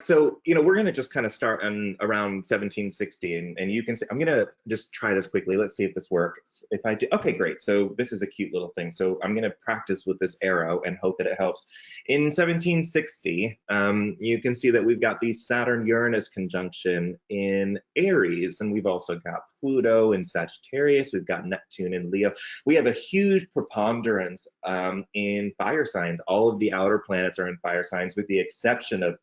So, we're going to just kind of start on around 1760, and you can see, I'm going to just try this quickly. Let's see if this works. If I do, okay, great. So this is a cute little thing. So I'm going to practice with this arrow and hope that it helps. In 1760, you can see that we've got the Saturn-Uranus conjunction in Aries, and we've also got Pluto in Sagittarius. We've got Neptune in Leo. We have a huge preponderance in fire signs. All of the outer planets are in fire signs, with the exception of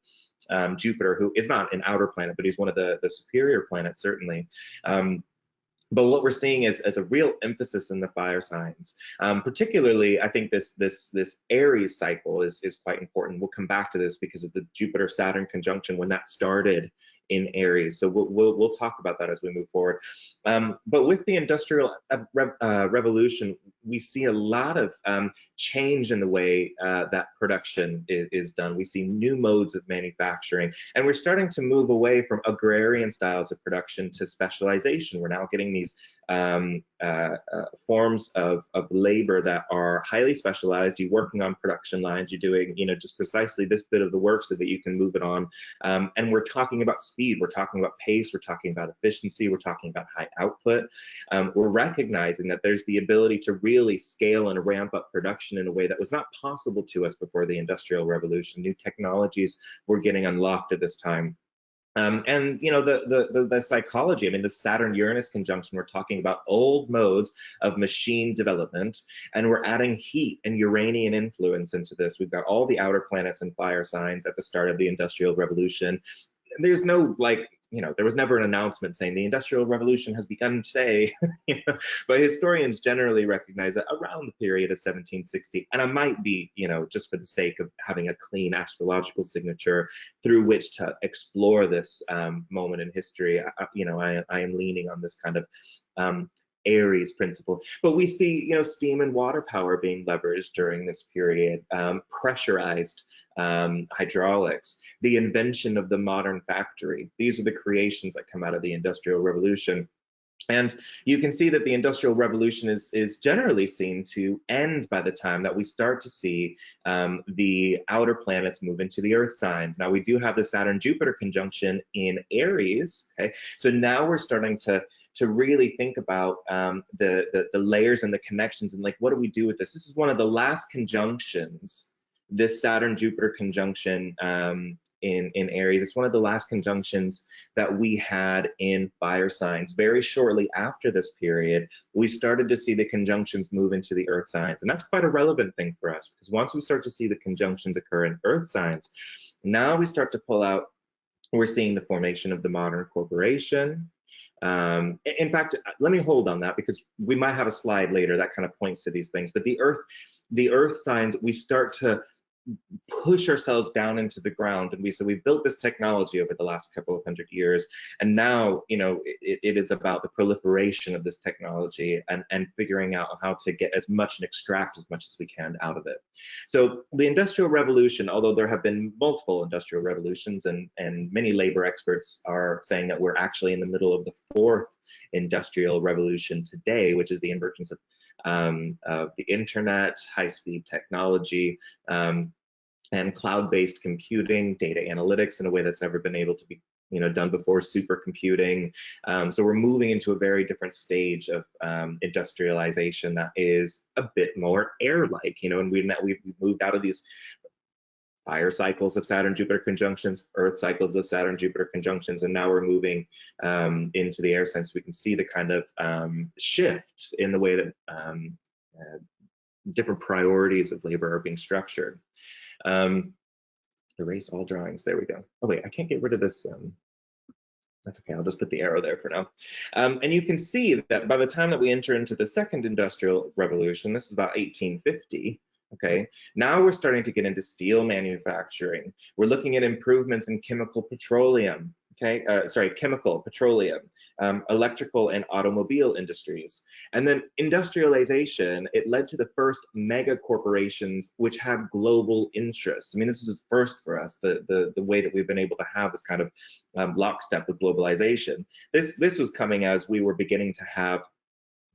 Jupiter, who is not an outer planet, but he's one of the superior planets, certainly. But what we're seeing is a real emphasis in the fire signs. Particularly, I think this Aries cycle is quite important. We'll come back to this because of the Jupiter-Saturn conjunction when that started in Aries. So we'll talk about that as we move forward. But with the Industrial Revolution, we see a lot of change in the way that production is done. We see new modes of manufacturing, and we're starting to move away from agrarian styles of production to specialization. We're now getting these forms of labor that are highly specialized. You're working on production lines, you're doing just precisely this bit of the work so that you can move it on. And we're talking about speed, we're talking about pace, we're talking about efficiency, we're talking about high output. We're recognizing that there's the ability to really scale and ramp up production in a way that was not possible to us before the Industrial Revolution. New technologies were getting unlocked at this time. And the psychology, I mean, the Saturn-Uranus conjunction, we're talking about old modes of machine development, and we're adding heat and Uranian influence into this. We've got all the outer planets and fire signs at the start of the Industrial Revolution. There's no, there was never an announcement saying the Industrial Revolution has begun today, but historians generally recognize that around the period of 1760, and I might be, just for the sake of having a clean astrological signature through which to explore this moment in history, I am leaning on this kind of Aries principle. But we see, steam and water power being leveraged during this period, pressurized hydraulics, the invention of the modern factory. These are the creations that come out of the Industrial Revolution. And you can see that the Industrial Revolution is generally seen to end by the time that we start to see the outer planets move into the Earth signs. Now, we do have the Saturn-Jupiter conjunction in Aries, okay? So now we're starting to really think about the layers and the connections and what do we do with this? This is one of the last conjunctions, this Saturn-Jupiter conjunction in Aries. It's one of the last conjunctions that we had in fire signs. Very shortly after this period, we started to see the conjunctions move into the Earth signs. And that's quite a relevant thing for us, because once we start to see the conjunctions occur in Earth signs, now we start to pull out, we're seeing the formation of the modern corporation. In fact, let me hold on that, because we might have a slide later that kind of points to these things. But the Earth signs, we start to push ourselves down into the ground, and we built this technology over the last couple of hundred years, and now it is about the proliferation of this technology and figuring out how to get as much and extract as much as we can out of it. So the Industrial Revolution, although there have been multiple industrial revolutions, and many labor experts are saying that we're actually in the middle of the fourth industrial revolution today, which is the emergence of the internet, high-speed technology, and cloud-based computing, data analytics in a way that's never been able to be done before, supercomputing. So we're moving into a very different stage of industrialization that is a bit more air-like, and we've moved out of these fire cycles of Saturn-Jupiter conjunctions, Earth cycles of Saturn-Jupiter conjunctions, and now we're moving into the air signs. So we can see the kind of shift in the way that different priorities of labor are being structured. Erase all drawings, there we go. Oh wait, I can't get rid of this. That's okay, I'll just put the arrow there for now. And you can see that by the time that we enter into the second industrial revolution, this is about 1850, okay, now we're starting to get into steel manufacturing. We're looking at improvements in chemical petroleum, electrical and automobile industries. And then industrialization, it led to the first mega corporations which have global interests. I mean, this is the first for us, the way that we've been able to have this kind of lockstep with globalization. This was coming as we were beginning to have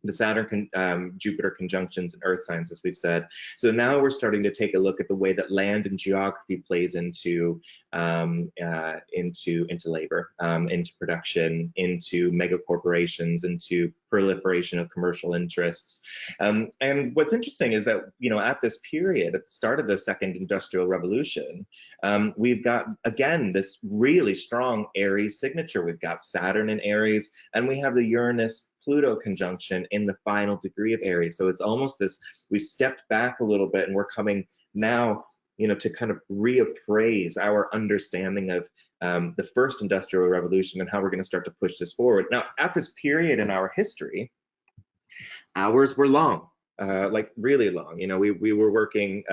the Saturn Jupiter conjunctions and earth signs, as we've said. So now we're starting to take a look at the way that land and geography plays into labor, into production, into mega corporations, into proliferation of commercial interests. And what's interesting is that, you know, at this period, at the start of the second industrial revolution, we've got, again, this really strong Aries signature. We've got Saturn in Aries, and we have the Uranus-Pluto conjunction in the final degree of Aries. So it's almost this, we stepped back a little bit, and we're coming now, you know, to kind of reappraise our understanding of the first industrial revolution and how we're going to start to push this forward. Now, at this period in our history, hours were long, like really long. You know, we were working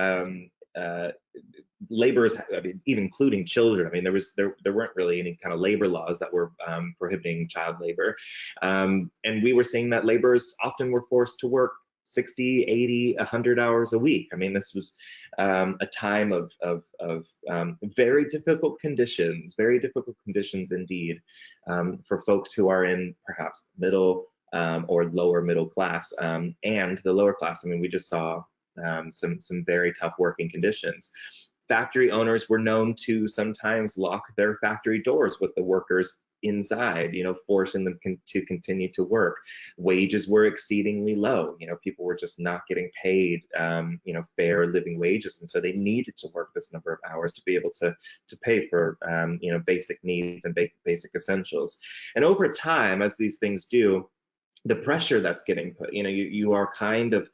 laborers, I mean, even including children. I mean, there weren't really any kind of labor laws that were prohibiting child labor, and we were seeing that laborers often were forced to work 60, 80, 100 hours a week. I mean, this was a time of very difficult conditions indeed, for folks who are in perhaps middle or lower middle class, and the lower class. I mean, we just saw some very tough working conditions. Factory owners were known to sometimes lock their factory doors with the workers inside, you know, forcing them to continue to work. Wages were exceedingly low. You know, people were just not getting paid, you know, fair living wages, and so they needed to work this number of hours to be able to pay for, you know, basic needs and basic essentials. And over time, as these things do, the pressure that's getting put, you know, you are kind of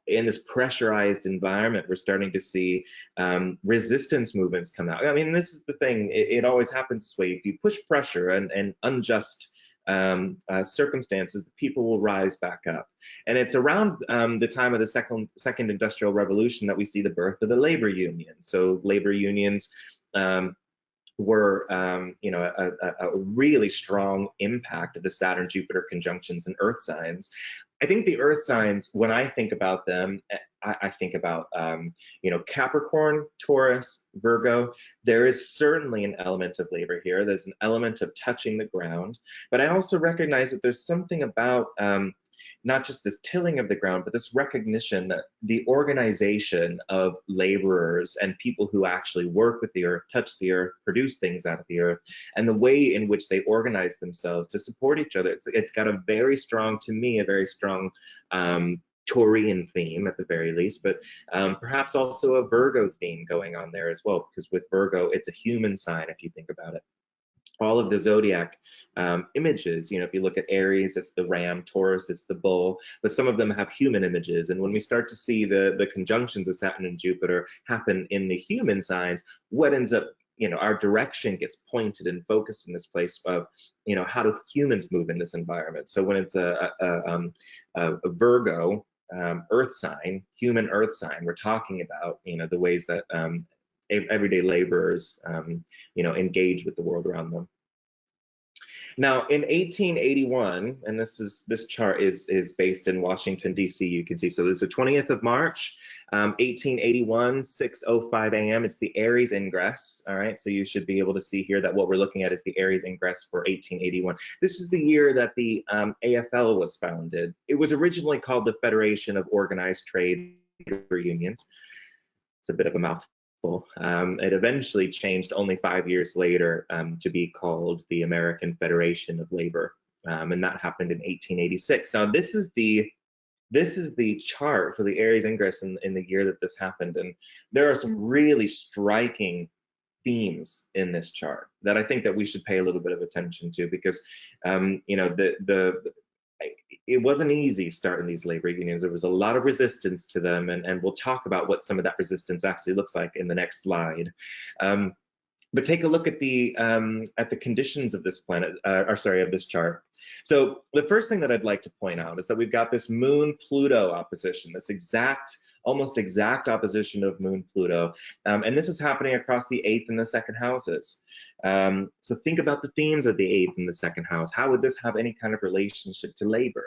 in this pressurized environment. We're starting to see resistance movements come out. I mean, this is the thing, it always happens this way. If you push pressure and unjust circumstances, the people will rise back up. And it's around the time of the second industrial revolution that we see the birth of the labor union. So labor unions were, you know, a really strong impact of the Saturn Jupiter conjunctions and earth signs. I think the earth signs, when I think about them, I think about, you know, Capricorn, Taurus, Virgo. There is certainly an element of labor here. There's an element of touching the ground, but I also recognize that there's something about not just this tilling of the ground, but this recognition that the organization of laborers and people who actually work with the earth, touch the earth, produce things out of the earth, and the way in which they organize themselves to support each other, it's got a very strong, to me, a very strong Taurian theme at the very least, but perhaps also a Virgo theme going on there as well, because with Virgo, it's a human sign if you think about it. All of the zodiac images, you know, if you look at Aries, it's the ram, Taurus, it's the bull, but some of them have human images. And when we start to see the conjunctions of Saturn and Jupiter happen in the human signs, what ends up, you know, our direction gets pointed and focused in this place of, you know, how do humans move in this environment? So when it's a Virgo earth sign, human earth sign, we're talking about, you know, the ways that everyday laborers, you know, engage with the world around them. Now, in 1881, and this chart is based in Washington, D.C., you can see, so this is the 20th of March, 1881, 6:05 a.m. It's the Aries Ingress, all right? So you should be able to see here that what we're looking at is the Aries Ingress for 1881. This is the year that the AFL was founded. It was originally called the Federation of Organized Trade Unions. It's a bit of a mouthful. It eventually changed only 5 years later to be called the American Federation of Labor, and that happened in 1886. Now, this is the chart for the Aries Ingress in the year that this happened, and there are some really striking themes in this chart that I think that we should pay a little bit of attention to, because you know, it wasn't easy starting these labor unions. There was a lot of resistance to them, and we'll talk about what some of that resistance actually looks like in the next slide. But take a look at the conditions of this planet, or sorry, of this chart. So the first thing that I'd like to point out is that we've got this Moon-Pluto opposition, this almost exact opposition of Moon-Pluto, and this is happening across the 8th and the 2nd houses. So think about the themes of the 8th and the 2nd house. How would this have any kind of relationship to labor?